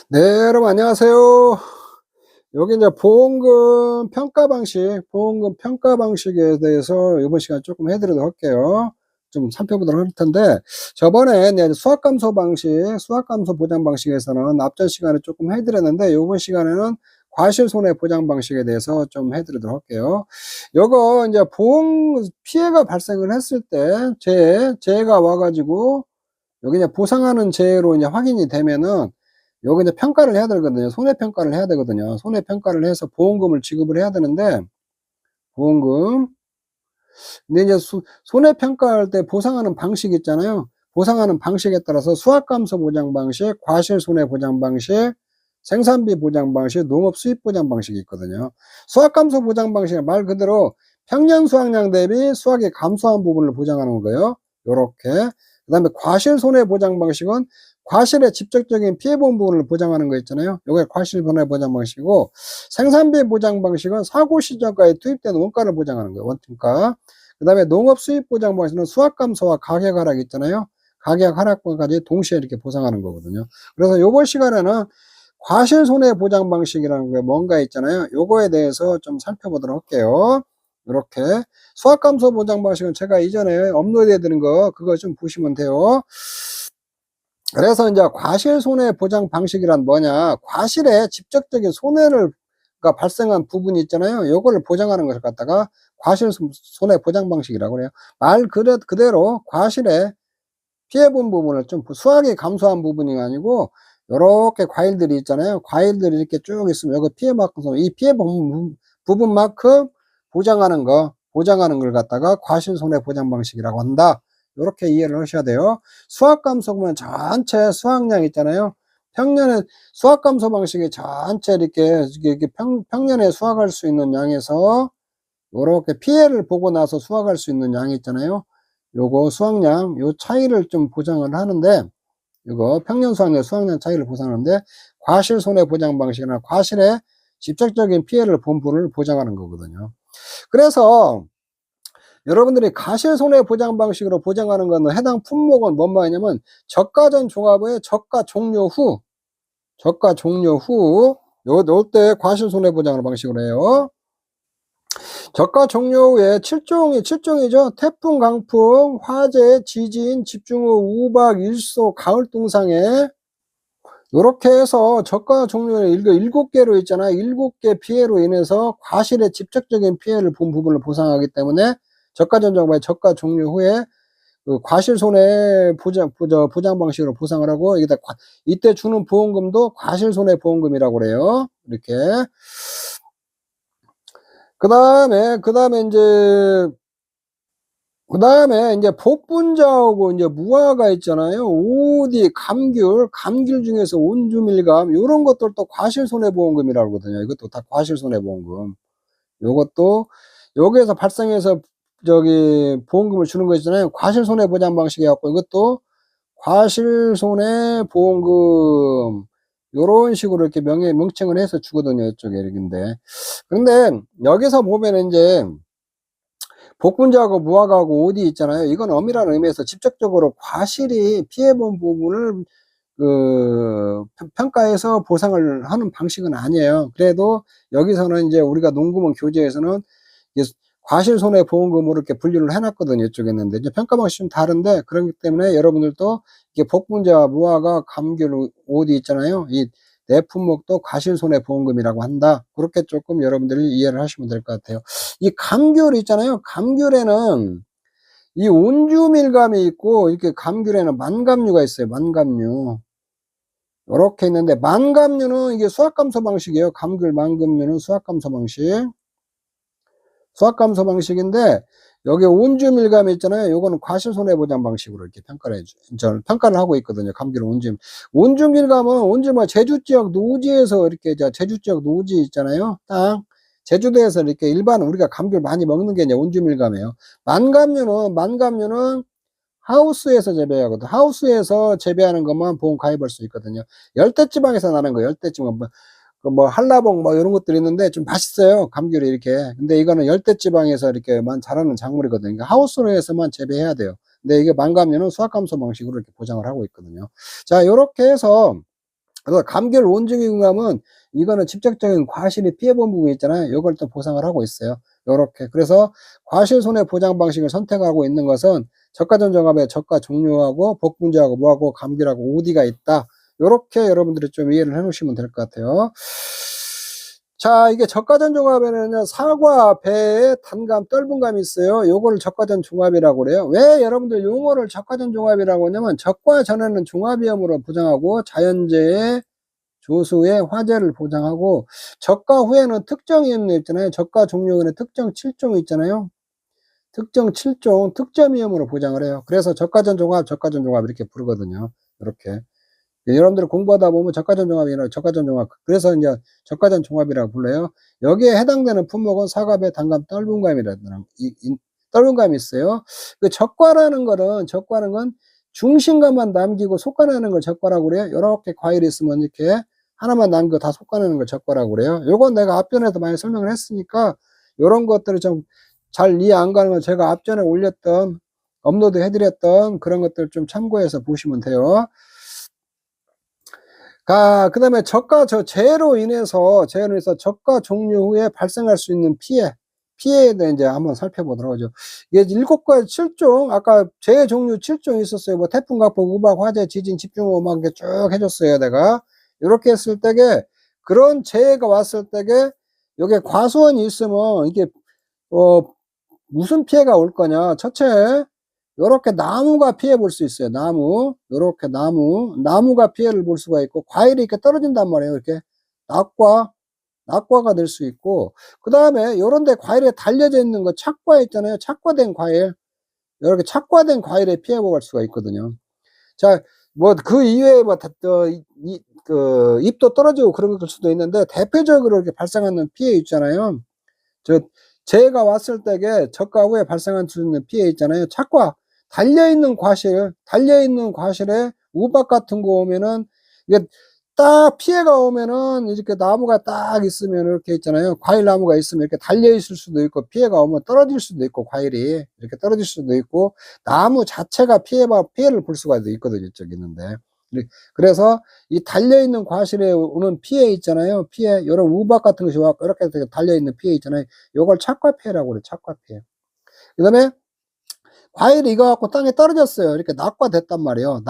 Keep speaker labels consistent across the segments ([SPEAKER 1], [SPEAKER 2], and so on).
[SPEAKER 1] 네, 여러분 안녕하세요. 여기 이제 보험금 평가 방식에 대해서 이번 시간에 조금 해드리도록 할게요. 좀 살펴보도록 할 텐데, 저번에 이제 수학 감소 보장 방식에서는 앞전 시간에 조금 해드렸는데, 이번 시간에는 과실 손해 보장 방식에 대해서 좀 해드리도록 할게요. 요거 이제 보험 피해가 발생을 했을 때, 재해가 와가지고 여기 이제 보상하는 재해로 이제 확인이 되면은 여기 이제 평가를 해야 되거든요. 손해평가를 해야 되거든요. 손해평가를 해서 보험금을 지급을 해야 되는데, 보험금. 근데 이제 손해평가할 때 보상하는 방식이 있잖아요. 보상하는 방식에 따라서 수확감소 보장 방식, 과실손해 보장 방식, 생산비 보장 방식, 농업 수입 보장 방식이 있거든요. 수확감소 보장 방식은 말 그대로 평년 수확량 대비 수확이 감소한 부분을 보장하는 거예요. 요렇게. 그 다음에 과실손해 보장 방식은 과실의 직접적인 피해본 부분을 보장하는 거 있잖아요. 요게 과실손해 보장 방식이고, 생산비 보장 방식은 사고 시점까지 투입된 원가를 보장하는 거예요. 원가. 그 다음에 농업 수입 보장 방식은 수확 감소와 가격 하락 있잖아요. 가격 하락까지 동시에 이렇게 보상하는 거거든요. 그래서 요번 시간에는 과실 손해 보장 방식이라는 게 뭔가 있잖아요. 요거에 대해서 좀 살펴보도록 할게요. 이렇게 수확 감소 보장 방식은 제가 이전에 업로드해 드린 거 그거 좀 보시면 돼요. 그래서 이제 과실 손해 보장 방식이란 뭐냐? 과실에 직접적인 손해가 발생한 부분이 있잖아요. 요거를 보장하는 것을 갖다가 과실 손해 보장 방식이라고 그래요. 말 그대로 과실에 피해 본 부분을 좀 수확이 감소한 부분이 아니고 요렇게 과일들이 있잖아요. 과일들이 이렇게 쭉 있으면 여기 피해만큼 이 피해 부분만큼 보장하는 걸 갖다가 과실 손해 보장 방식이라고 한다. 요렇게 이해를 하셔야 돼요. 수확 감소 보면 전체 수확량 있잖아요. 평년에 수확 감소 방식이 전체 이렇게 평년에 수확할 수 있는 양에서 요렇게 피해를 보고 나서 수확할 수 있는 양이 있잖아요. 요거 수확량 요 차이를 좀 보장을 하는데, 이거 평년 수확량 수확량 차이를 보상하는데, 과실 손해 보장 방식이나 과실의 직접적인 피해를 본 부분을 보장하는 거거든요. 그래서 여러분들이 과실 손해 보장 방식으로 보장하는 거는 해당 품목은 뭔 말이냐면 저가 전 종합의 저가 종료 후 요때 과실 손해 보장 방식으로 해요. 저가 종료 후에 7종이죠. 태풍, 강풍, 화재, 지진, 집중호우, 우박, 일소, 가을 동상에 요렇게 해서 저가 종료에 7개로 있잖아요. 7개 피해로 인해서 과실의 직접적인 피해를 본 부분을 보상하기 때문에 저가 전 종합의 저가 종료 후에 그 과실 손해 보장 방식으로 보상을 하고, 이때 주는 보험금도 과실 손해 보험금이라고 그래요. 이렇게. 그 다음에 이제 복분자하고 이제 무화과 있잖아요. 오디, 감귤 중에서 온주밀감, 요런 것들도 과실손해보험금이라고 하거든요. 이것도 다 과실손해보험금. 요것도, 여기에서 발생해서 보험금을 주는 거 있잖아요. 과실손해보장 방식이갖고, 이것도 과실손해보험금. 요런 식으로 이렇게 명칭을 해서 주거든요. 이쪽에, 이렇게. 근데, 여기서 보면 이제, 복분자하고 무화과하고 오디 있잖아요. 이건 엄밀한 의미에서 직접적으로 과실이 피해본 부분을 평가해서 보상을 하는 방식은 아니에요. 그래도 여기서는 이제 우리가 농구문 교재에서는 과실손해보험금으로 이렇게 분류를 해놨거든요. 이쪽에 있는데 이제 평가 방식이 좀 다른데, 그렇기 때문에 여러분들도 이게 복분자, 무화과, 감귤, 오디 있잖아요. 이 네 품목도 과실손해보험금이라고 한다. 그렇게 조금 여러분들이 이해를 하시면 될 것 같아요. 이 감귤 있잖아요. 감귤에는 이 온주밀감이 있고, 이렇게 감귤에는 만감류가 있어요. 만감류. 이렇게 있는데, 만감류는 이게 수확감소 방식이에요. 감귤 만감류는 수확감소 방식. 수확감소 방식인데, 여기 온주밀감 있잖아요. 요거는 과실손해보장 방식으로 이렇게 평가를 하고 있거든요. 감귤 온주밀감은 제주 지역 노지에서 이렇게, 제주 지역 노지 있잖아요. 땅. 제주도에서 이렇게 일반 우리가 감귤 많이 먹는 게 이제 온주밀감이에요. 만감류는 하우스에서 재배하거든. 하우스에서 재배하는 것만 보험 가입할 수 있거든요. 열대지방에서 나는 거예요. 열대지방. 한라봉 이런 것들이 있는데 좀 맛있어요. 감귤이 이렇게. 근데 이거는 열대지방에서 이렇게만 자라는 작물이거든요. 그러니까 하우스에서만 재배해야 돼요. 근데 이게 만감류는 수확감소 방식으로 이렇게 보장을 하고 있거든요. 자, 요렇게 해서 그래서 감귤 온증유감은 이거는 직접적인 과실이 피해본 부분이 있잖아요. 요걸 또 보상을 하고 있어요. 요렇게. 그래서 과실 손해 보장 방식을 선택하고 있는 것은 저가전 종합에 저가 종류하고 복분자하고 뭐하고 감귤하고 OD가 있다. 요렇게 여러분들이 좀 이해를 해 놓으시면 될 것 같아요. 자, 이게 저가전 종합에는요, 사과, 배, 단감, 떫은감이 있어요. 요거를 저가전 종합이라고 그래요. 왜 여러분들 용어를 저가전 종합이라고 하냐면, 적과 전에는 종합위험으로 보장하고, 자연재해, 조수의 화재를 보장하고, 저가 후에는 특정 위험료 있잖아요. 저가 종류의 특정 7종 있잖아요. 특정 7종 특정 위험으로 보장을 해요. 그래서 저가전 종합, 저가전 종합 이렇게 부르거든요. 이렇게. 여러분들 공부하다 보면 저가전 종합이나 저가전 종합, 그래서 이제 저가전 종합이라고 불러요. 여기에 해당되는 품목은 사과배, 단감, 떫은감이라는 떫은감이 있어요. 그 적과라는 건 중심감만 남기고 속가내는 걸 적과라고 그래요. 이렇게 과일이 있으면 이렇게 하나만 남기고 다 속가내는 걸 적과라고 그래요. 요건 내가 앞전에도 많이 설명을 했으니까 요런 것들을 좀 잘 이해 안 가는 건 제가 앞전에 올렸던 업로드 해드렸던 그런 것들 좀 참고해서 보시면 돼요. 그 다음에 재해로 인해서 저가 종류 후에 발생할 수 있는 피해에 대해 이제 한번 살펴보도록 하죠. 이게 7가지 7종, 아까 재해 종류 7종이 있었어요. 뭐 태풍, 가풍, 우박, 화재, 지진, 집중호우 막 이렇게 쭉 해줬어요, 내가. 이렇게 했을 때게, 그런 재해가 왔을 때게, 여기에 과수원이 있으면, 이게, 무슨 피해가 올 거냐. 첫째, 요렇게 나무가 피해 볼 수 있어요. 요렇게 나무가 피해를 볼 수가 있고, 과일이 이렇게 떨어진단 말이에요. 이렇게 낙과가 될 수 있고, 그 다음에 요런 데 과일에 달려져 있는 거 착과 있잖아요. 착과된 과일. 이렇게 착과된 과일에 피해 볼 수가 있거든요. 자, 뭐 그 이외에 뭐 잎도 떨어지고 그런 걸 수도 있는데, 대표적으로 이렇게 발생하는 피해 있잖아요. 재해가 왔을 때에 저가 후에 발생할 수 있는 피해 있잖아요. 착과 달려있는 과실에 우박 같은 거 오면은, 이게 딱 피해가 오면은, 이렇게 나무가 딱 있으면 이렇게 있잖아요. 과일 나무가 있으면 이렇게 달려있을 수도 있고, 피해가 오면 떨어질 수도 있고, 과일이 이렇게 떨어질 수도 있고, 나무 자체가 피해를 볼 수가 있거든요. 이쪽 있는데. 그래서 이 달려있는 과실에 오는 피해 있잖아요. 이런 우박 같은 것이 와서 이렇게 달려있는 피해 있잖아요. 요걸 착과 피해라고 그래요. 착과 피해. 그 다음에 과일이 이거 갖고 땅에 떨어졌어요. 이렇게 낙과됐단 말이에요.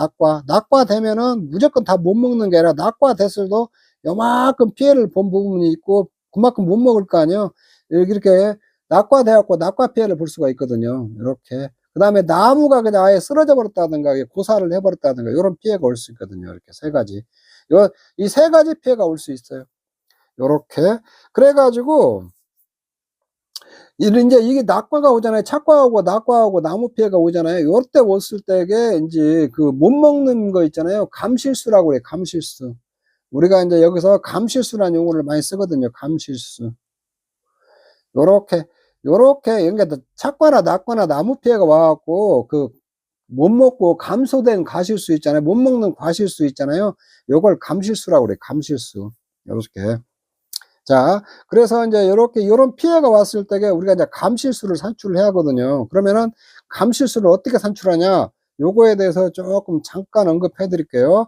[SPEAKER 1] 낙과되면은 무조건 다 못 먹는 게 아니라 낙과됐어도 요만큼 피해를 본 부분이 있고 그만큼 못 먹을 거 아니에요. 이렇게 낙과돼갖고 낙과 피해를 볼 수가 있거든요. 이렇게. 그 다음에 나무가 그냥 아예 쓰러져 버렸다든가 고사를 해버렸다든가 이런 피해가 올 수 있거든요. 이렇게 세 가지. 이 세 가지 피해가 올 수 있어요. 요렇게. 그래가지고 이제 이게 낙과가 오잖아요. 착과하고 낙과하고 나무 피해가 오잖아요. 요때 왔을 때게 이제 그 못 먹는 거 있잖아요. 감실수라고 그래요. 감실수. 우리가 이제 여기서 감실수라는 용어를 많이 쓰거든요. 감실수. 요렇게 그러니까 착과나 낙과나 나무 피해가 와갖고 못 먹고 감소된 과실수 있잖아요. 못 먹는 과실수 있잖아요. 요걸 감실수라고 그래요. 감실수. 요렇게. 자, 그래서 이제 요런 피해가 왔을 때에 우리가 이제 감실수를 산출을 해야 하거든요. 그러면은 감실수를 어떻게 산출하냐? 요거에 대해서 조금 잠깐 언급해 드릴게요.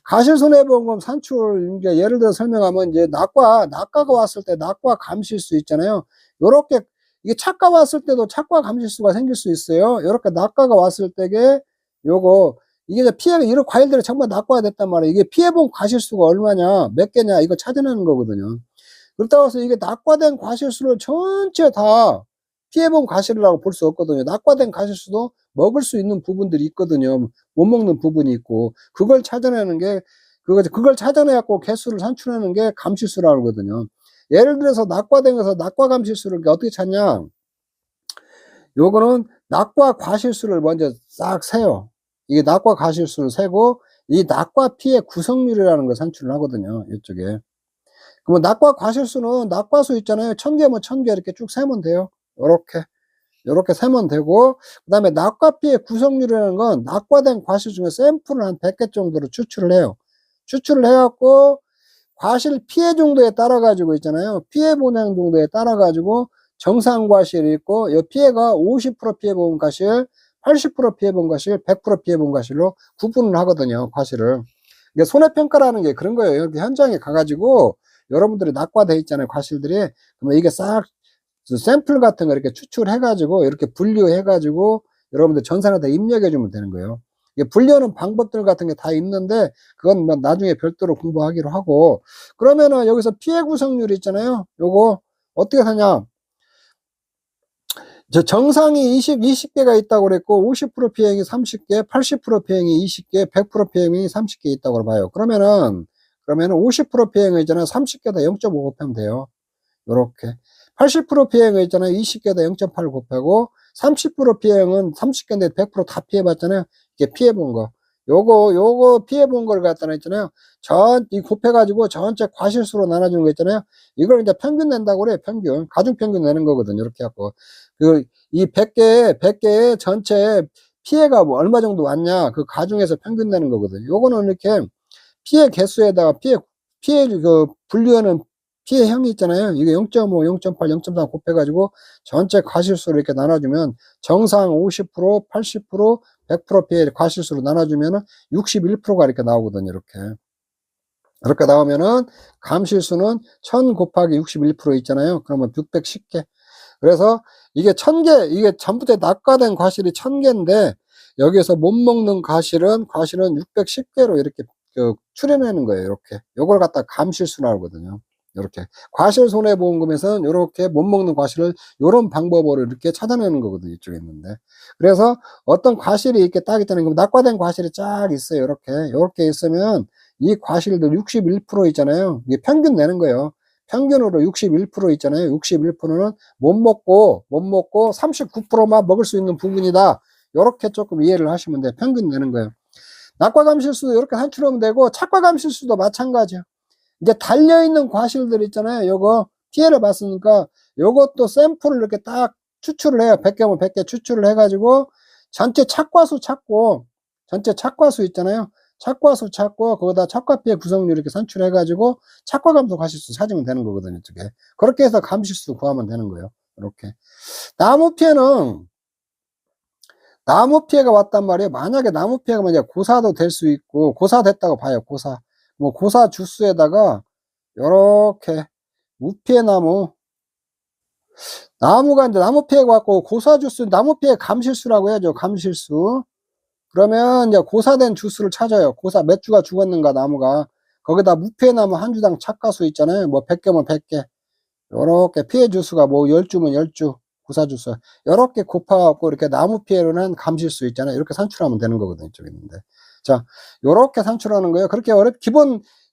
[SPEAKER 1] 과실손해보험금 산출, 이제 예를 들어 설명하면 이제 낙과가 왔을 때 낙과 감실수 있잖아요. 요렇게, 이게 착과 왔을 때도 착과 감실수가 생길 수 있어요. 요렇게 낙과가 왔을 때에 이게 피해가, 이런 과일들이 정말 낙과가 됐단 말이에요. 이게 피해본 과실수가 얼마냐, 몇 개냐, 이거 찾아내는 거거든요. 그렇다고 해서 이게 낙과된 과실수를 전체 다 피해본 과실이라고 볼 수 없거든요. 낙과된 과실수도 먹을 수 있는 부분들이 있거든요. 못 먹는 부분이 있고, 그걸 찾아내는 게, 그걸 찾아내갖고 개수를 산출하는 게 감실수라고 하거든요. 예를 들어서 낙과된 것에서 낙과 감실수를 어떻게 찾냐? 요거는 낙과 과실수를 먼저 싹 세요. 이게 낙과 과실수를 세고, 이 낙과 피해 구성률이라는 걸 산출을 하거든요. 이쪽에. 그러면 낙과 과실수는 낙과수 있잖아요. 1000개면 1000개 이렇게 쭉 세면 돼요. 요렇게 세면 되고, 그 다음에 낙과 피해 구성률이라는 건 낙과된 과실 중에 샘플을 한 100개 정도로 추출을 해요. 추출을 해갖고 과실 피해 정도에 따라 가지고 있잖아요. 피해 본향 정도에 따라 가지고 정상 과실이 있고, 이 피해가 50% 피해 본 과실, 80% 피해 본 과실, 100% 피해 본 과실로 구분을 하거든요. 과실을. 이게 손해평가라는 게 그런 거예요. 이렇게 현장에 가가지고 여러분들이 낙과돼 있잖아요, 과실들이. 그러면 이게 싹 샘플 같은 거 이렇게 추출해가지고 이렇게 분류해가지고 여러분들 전산에다 입력해주면 되는 거예요. 이게 분류하는 방법들 같은 게 다 있는데 그건 뭐 나중에 별도로 공부하기로 하고. 그러면은 여기서 피해 구성률이 있잖아요. 요거 어떻게 하냐? 저 정상이 20개가 있다고 그랬고 50% 피해액이 30개, 80% 피해액이 20개, 100% 피해액이 30개 있다고 봐요. 그러면은 50% 피해액 있잖아요. 30개다 0.5 곱하면 돼요. 요렇게. 80% 피해액 있잖아요. 20개다 0.8 곱하고 30% 피해액은 30개인데 100% 다 피해봤잖아요. 이게 피해본 거. 요거 피해본 걸 갖다 있잖아요. 이 곱해가지고 전체 과실수로 나눠주는 거 있잖아요. 이걸 이제 평균 낸다고 그래요. 평균. 가중평균 내는 거거든요. 이렇게 갖고. 이 100개 전체 피해가 뭐 얼마 정도 왔냐. 그 가중해서 평균 내는 거거든요. 요거는 이렇게 피해 개수에다가 피해 분류하는 피해형이 있잖아요. 이게 0.5, 0.8, 0.4 곱해가지고 전체 과실수로 이렇게 나눠주면 정상 50%, 80%, 100% 피해 과실수로 나눠주면은 61%가 이렇게 나오거든요. 이렇게 나오면은 감실수는 1000 곱하기 61% 있잖아요. 그러면 610개. 그래서 이게 1000개, 이게 전부 다 낙과된 과실이 1000개인데 여기에서 못 먹는 과실은 610개로 이렇게 추려내는 거예요. 이렇게. 요걸 갖다 감실수라고 하거든요. 이렇게. 과실손해보험금에서는 이렇게 못 먹는 과실을 이런 방법으로 이렇게 찾아내는 거거든요. 이쪽에 있는데. 그래서 어떤 과실이 이렇게 딱 있다는 거, 낙과된 과실이 쫙 있어요. 이렇게 있으면 이 과실들 61% 있잖아요. 이게 평균 내는 거예요. 평균으로 61% 있잖아요. 61%는 못 먹고 39%만 먹을 수 있는 부분이다. 요렇게 조금 이해를 하시면 돼요. 평균 내는 거예요. 낙과감실수도 이렇게 산출하면 되고, 착과감실수도 마찬가지예요. 이제 달려있는 과실들 있잖아요. 요거 피해를 봤으니까 요것도 샘플을 이렇게 딱 추출을 해요. 100개면 100개 추출을 해가지고 전체 착과수 찾고, 전체 착과수 있잖아요. 착과수 찾고 거기다 착과피해 구성률 이렇게 산출해가지고 착과감소 과실수 찾으면 되는 거거든요. 이쪽에. 그렇게 해서 감실수 구하면 되는 거예요. 이렇게. 나무 피해가 왔단 말이에요. 만약에 나무 피해가 이제 고사도 될 수 있고, 고사됐다고 봐요. 고사 주수에다가 요렇게 무피해 나무가 이제 나무 피해가 왔고 고사 주수, 나무 피해 감실수라고 해야죠. 감실수. 그러면 이제 고사된 주수를 찾아요. 몇 주가 죽었는가 나무가. 거기다 무피해 나무 한 주당 착과수 있잖아요. 뭐 100개면 100개. 요렇게 피해 주수가 뭐 10주면 10주. 고사 주수. 요렇게 곱하고 이렇게 나무 피해로는 감실수 있잖아요. 이렇게 산출하면 되는 거거든요. 이쪽에 있는데. 자, 요렇게 산출하는 거예요. 그렇게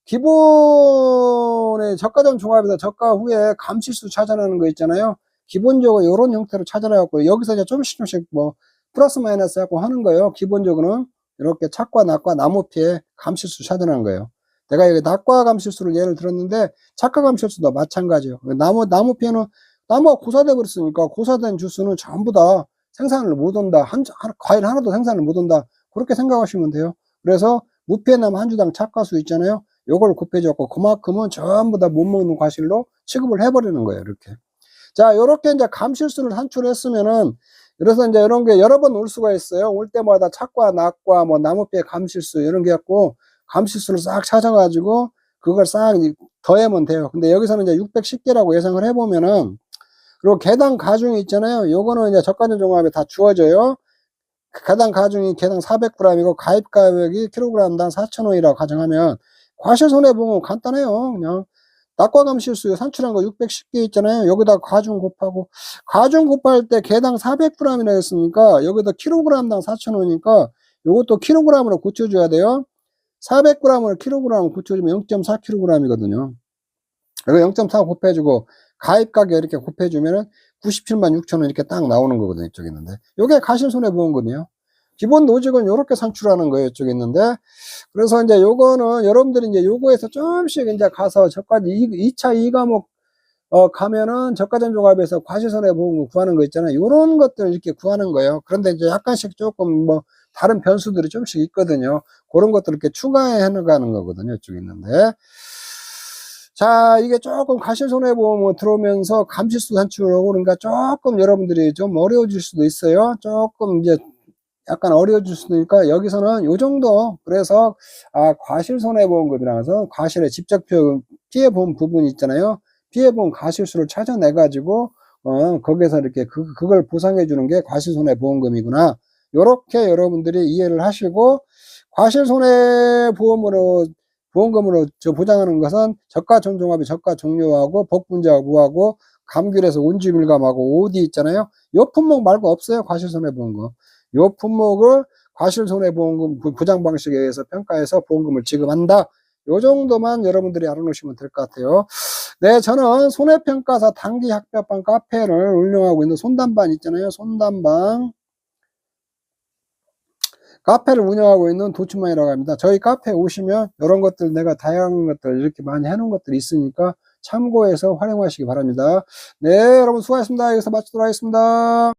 [SPEAKER 1] 기본의 저가점 종합에서 저가 후에 감실수 찾아내는 거 있잖아요. 기본적으로 이런 형태로 찾아내갖고 여기서 이제 조금씩 뭐 플러스 마이너스 하고 하는 거예요. 기본적으로는 이렇게 착과 낙과 나무 피해 감실수 찾아내는 거예요. 내가 여기 낙과 감실수를 예를 들었는데 착과 감실수도 마찬가지예요. 나무 피해는 나무가 고사돼 버렸으니까 고사된 주스는 전부 다 생산을 못 한다. 과일 하나도 생산을 못 한다. 그렇게 생각하시면 돼요. 그래서 무피해 나무 한 주당 착과수 있잖아요. 요걸 곱해줬고 그만큼은 전부 다 못 먹는 과실로 취급을 해버리는 거예요. 이렇게. 자, 요렇게 이제 감실수를 산출했으면은, 그래서 이제 이런 게 여러 번 올 수가 있어요. 올 때마다 착과, 낙과, 뭐 나무피해 감실수 이런 게 갖고 감실수를 싹 찾아가지고 그걸 싹 더하면 돼요. 근데 여기서는 이제 610개라고 예상을 해보면은, 그리고 개당 가중이 있잖아요. 요거는 이제 저가전 종합에 다 주어져요. 개당 400g이고 가입 가격이 킬로그램당 4,000원이라고 가정하면 과실손해보험 간단해요. 그냥 낙과감실수 산출한 거 610개 있잖아요. 여기다 가중 곱할 때 개당 400g이나 했으니까 여기다 킬로그램당 4,000원이니까 요것도 킬로그램으로 고쳐줘야 돼요. 400g을 킬로그램으로 고쳐주면 0.4kg이거든요. 그리고 0.4 곱해주고 가입 가격 이렇게 곱해주면은 97만 6천 원 이렇게 딱 나오는 거거든요. 이쪽에 있는데. 요게 가실손해보험금이에요. 기본 노직은 요렇게 산출하는 거예요. 이쪽에 있는데. 그래서 이제 요거는 여러분들이 이제 요거에서 조금씩 이제 가서 저까지 2차 2과목 가면은 저가전 종합에서 과실손해보험금 구하는 거 있잖아요. 요런 것들 이렇게 구하는 거예요. 그런데 이제 약간씩 조금 뭐 다른 변수들이 좀씩 있거든요. 그런 것들 이렇게 추가해 나가는 거거든요. 이쪽에 있는데. 자, 이게 조금 과실손해보험 들어오면서 감실수 산출하고 그러니까 조금 여러분들이 좀 어려워질 수도 있어요. 조금 이제 약간 어려워질 수도 있으니까 여기서는 요 정도. 그래서 과실손해보험금이라서 과실에 직접 피해본 부분이 있잖아요. 피해본 과실수를 찾아내 가지고 거기에서 이렇게 그걸 보상해 주는 게 과실손해보험금이구나. 요렇게 여러분들이 이해를 하시고, 과실손해보험으로 보험금으로 보장하는 것은 저가전종합이 저가종료하고 복분자하고 감귤에서 온주밀감하고 OD 있잖아요. 요 품목 말고 없어요. 과실손해보험금. 요 품목을 과실손해보험금 보장 방식에 의해서 평가해서 보험금을 지급한다. 요 정도만 여러분들이 알아놓으시면 될 것 같아요. 네, 저는 손해평가사 단기 학습방 카페를 운영하고 있는 손담방 있잖아요. 손담방 카페를 운영하고 있는 도추만이라고 합니다. 저희 카페에 오시면 이런 것들, 내가 다양한 것들 이렇게 많이 해놓은 것들이 있으니까 참고해서 활용하시기 바랍니다. 네, 여러분 수고하셨습니다. 여기서 마치도록 하겠습니다.